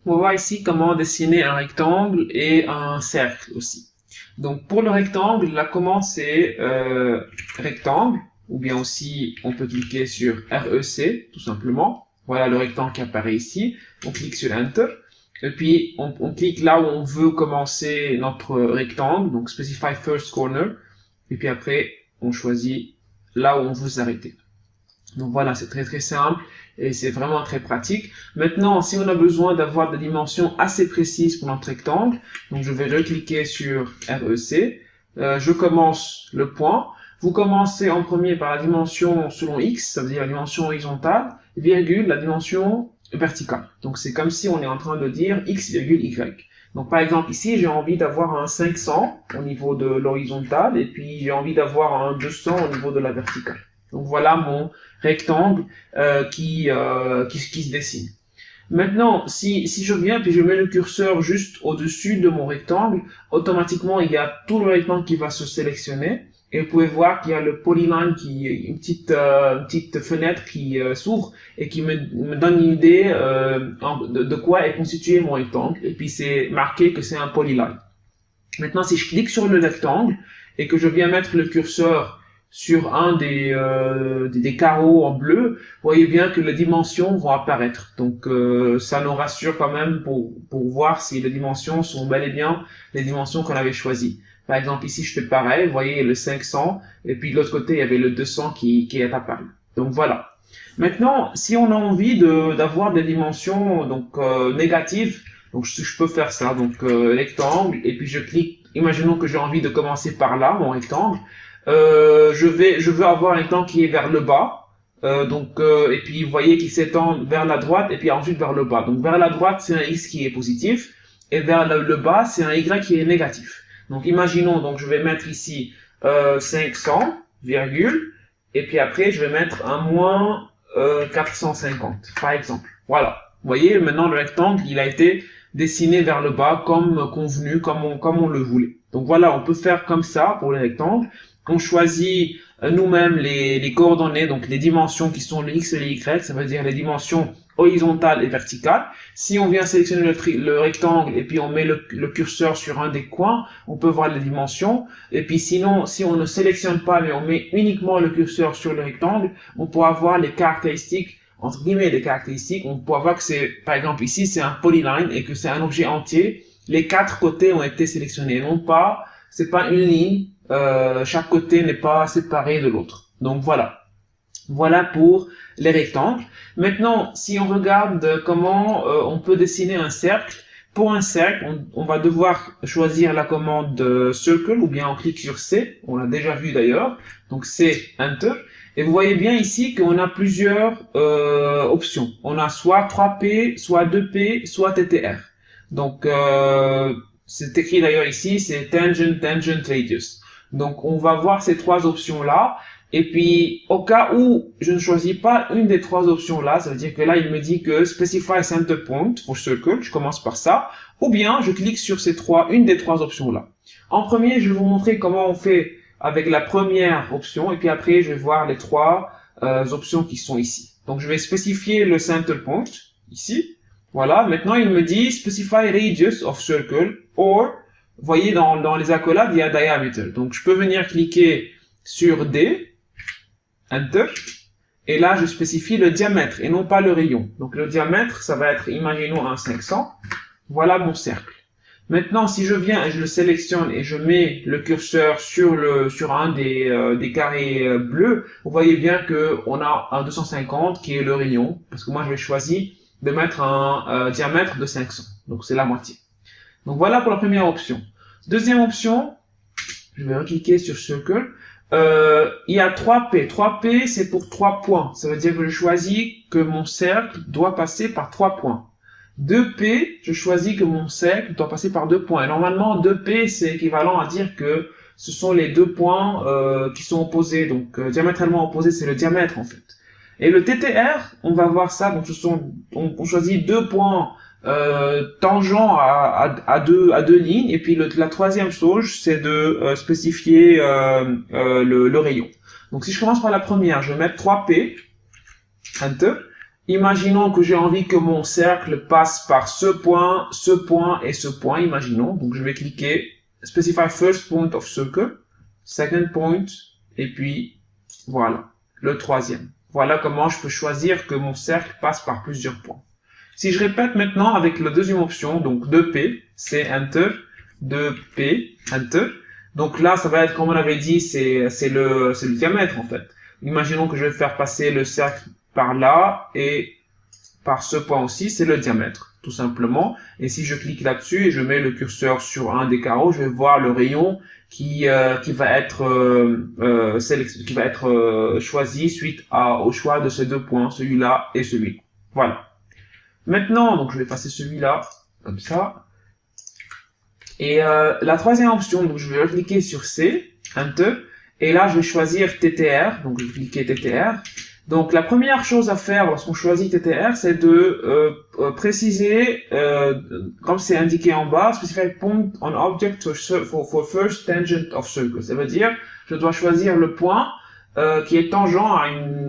On va voir ici comment dessiner un rectangle et un cercle aussi. Donc pour le rectangle, la commande c'est rectangle, ou bien aussi on peut cliquer sur REC tout simplement. Voilà le rectangle qui apparaît ici. On clique sur Enter. Et puis on clique là où on veut commencer notre rectangle, donc Specify First Corner. Et puis après, on choisit là où on veut s'arrêter. Donc voilà, c'est très très simple et c'est vraiment très pratique. Maintenant, si on a besoin d'avoir des dimensions assez précises pour notre rectangle, donc je vais recliquer sur REC, je commence le point. Vous commencez en premier par la dimension selon X, ça veut dire la dimension horizontale, virgule la dimension verticale. Donc c'est comme si on est en train de dire X virgule Y. Donc par exemple ici, j'ai envie d'avoir un 500 au niveau de l'horizontale et puis j'ai envie d'avoir un 200 au niveau de la verticale. Donc voilà mon rectangle qui se dessine. Maintenant, si je viens puis je mets le curseur juste au-dessus de mon rectangle, automatiquement il y a tout le rectangle qui va se sélectionner. Et vous pouvez voir qu'il y a le polyline une petite fenêtre qui s'ouvre et qui me donne une idée de quoi est constitué mon rectangle. Et puis c'est marqué que c'est un polyline. Maintenant, si je clique sur le rectangle et que je viens mettre le curseur sur un des carreaux en bleu, vous voyez bien que les dimensions vont apparaître. Donc ça nous rassure quand même pour voir si les dimensions sont bel et bien les dimensions qu'on avait choisies. Par exemple, ici, je fais pareil, vous voyez le 500, et puis de l'autre côté, il y avait le 200 qui est apparu. Donc voilà. Maintenant, si on a envie d'avoir des dimensions donc négatives, donc je peux faire ça, donc rectangle, et puis je clique, imaginons que j'ai envie de commencer par là, mon rectangle, je veux avoir un rectangle qui est vers le bas, et puis vous voyez qu'il s'étend vers la droite et puis ensuite vers le bas. Donc vers la droite, c'est un X qui est positif, et vers le bas, c'est un Y qui est négatif. Donc imaginons, donc je vais mettre ici 500, virgule, et puis après je vais mettre un moins 450, par exemple. Voilà. Vous voyez, maintenant le rectangle, il a été dessiné vers le bas comme convenu, comme on le voulait. Donc voilà, on peut faire comme ça pour les rectangles. On choisit nous-mêmes les coordonnées, donc les dimensions qui sont les X et les Y, ça veut dire les dimensions horizontales et verticales. Si on vient sélectionner le rectangle et puis on met le curseur sur un des coins, on peut voir les dimensions. Et puis sinon, si on ne sélectionne pas mais on met uniquement le curseur sur le rectangle, on pourra voir les caractéristiques, entre guillemets des caractéristiques. On pourra voir que c'est, par exemple ici, c'est un polyline et que c'est un objet entier. Les 4 côtés ont été sélectionnés, non pas, c'est pas une ligne. Chaque côté n'est pas séparé de l'autre. Donc voilà. Voilà pour les rectangles. Maintenant, si on regarde comment on peut dessiner un cercle, pour un cercle, on va devoir choisir la commande Circle ou bien on clique sur C, on l'a déjà vu d'ailleurs, donc C, Enter. Et vous voyez bien ici qu'on a plusieurs options. On a soit 3P, soit 2P, soit TTR. Donc, c'est écrit d'ailleurs ici, c'est Tangent, Tangent, Radius. Donc, on va voir ces trois options-là. Et puis, au cas où je ne choisis pas une des trois options-là, ça veut dire que là, il me dit que Specify Center Point pour Circle, je commence par ça, ou bien je clique sur une des trois options-là. En premier, je vais vous montrer comment on fait avec la première option, et puis après, je vais voir les trois options qui sont ici. Donc, je vais spécifier le Center Point, ici. Voilà, maintenant, il me dit Specify Radius of Circle, or, vous voyez, dans les accolades, il y a Diameter. Donc, je peux venir cliquer sur D, Enter, et là je spécifie le diamètre et non pas le rayon. Donc le diamètre, ça va être, imaginons un 500, voilà mon cercle. Maintenant, si je viens et je le sélectionne et je mets le curseur sur un des carrés bleus, vous voyez bien qu'on a un 250 qui est le rayon, parce que moi je vais choisir de mettre un diamètre de 500, donc c'est la moitié. Donc voilà pour la première option. Deuxième option, je vais recliquer sur Circle. Il y a 3P. 3P, c'est pour 3 points. Ça veut dire que je choisis que mon cercle doit passer par 3 points. 2P, je choisis que mon cercle doit passer par 2 points. Et normalement, 2P, c'est équivalent à dire que ce sont les deux points qui sont opposés. Donc, diamétralement opposés, c'est le diamètre, en fait. Et le TTR, on va voir ça. Donc, on choisit deux points tangents à deux lignes. Et puis la troisième chose, c'est de spécifier le rayon. Donc si je commence par la première, je vais mettre 3P, Enter. Imaginons que j'ai envie que mon cercle passe par ce point et ce point, imaginons. Donc je vais cliquer Specify first point of circle, second point, et puis voilà, le troisième. Voilà comment je peux choisir que mon cercle passe par plusieurs points. Si je répète maintenant avec la deuxième option, donc 2P, c'est Enter, 2P, Enter. Donc là, ça va être, comme on avait dit, c'est le diamètre en fait. Imaginons que je vais faire passer le cercle par là et par ce point aussi, c'est le diamètre, tout simplement. Et si je clique là-dessus et je mets le curseur sur un des carreaux, je vais voir le rayon qui va être choisi suite au choix de ces deux points, celui-là et celui-là. Voilà. Maintenant, donc je vais passer celui-là comme ça. Et la troisième option, donc je vais cliquer sur C, Enter, et là je vais choisir TTR, donc je vais cliquer TTR. Donc la première chose à faire lorsqu'on choisit TTR, c'est de préciser, comme c'est indiqué en bas, specify point on object for first tangent of circle. Ça veut dire, je dois choisir le point qui est tangent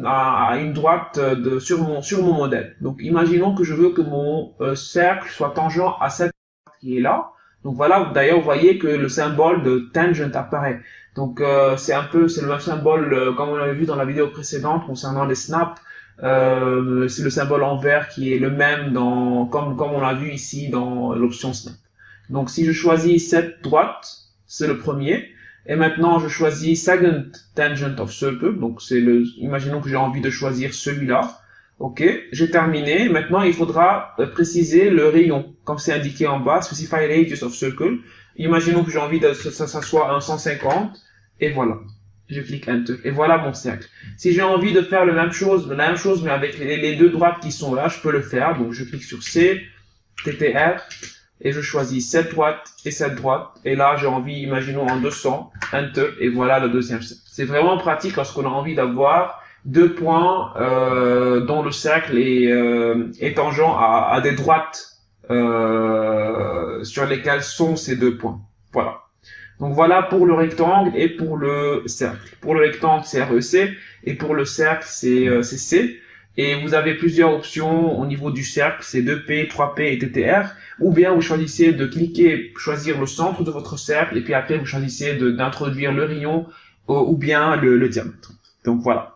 à une droite sur mon modèle. Donc imaginons que je veux que mon cercle soit tangent à cette droite qui est là. Donc voilà, d'ailleurs vous voyez que le symbole de tangent apparaît. Donc c'est le même symbole comme on l'avait vu dans la vidéo précédente concernant les snaps. C'est le symbole en vert qui est le même comme on l'a vu ici dans l'option snap. Donc si je choisis cette droite, c'est le premier. Et maintenant je choisis second tangent of circle. Donc imaginons que j'ai envie de choisir celui-là. Ok, j'ai terminé. Maintenant, il faudra préciser le rayon, comme c'est indiqué en bas, Specify Radius of Circle. Imaginons que j'ai envie que ça soit un 150, et voilà. Je clique Enter, et voilà mon cercle. Si j'ai envie de faire la même chose, mais avec les deux droites qui sont là, je peux le faire. Donc, je clique sur C, TTR, et je choisis cette droite et cette droite. Et là, j'ai envie, imaginons en 200, Enter, et voilà le deuxième cercle. C'est vraiment pratique lorsqu'on a envie d'avoir deux points dont le cercle est tangent à des droites sur lesquelles sont ces deux points. Voilà. Donc voilà pour le rectangle et pour le cercle. Pour le rectangle, c'est REC et pour le cercle, c'est C. Et vous avez plusieurs options au niveau du cercle, c'est 2P, 3P et TTR. Ou bien vous choisissez de choisir le centre de votre cercle et puis après vous choisissez d'introduire le rayon ou bien le diamètre. Donc voilà.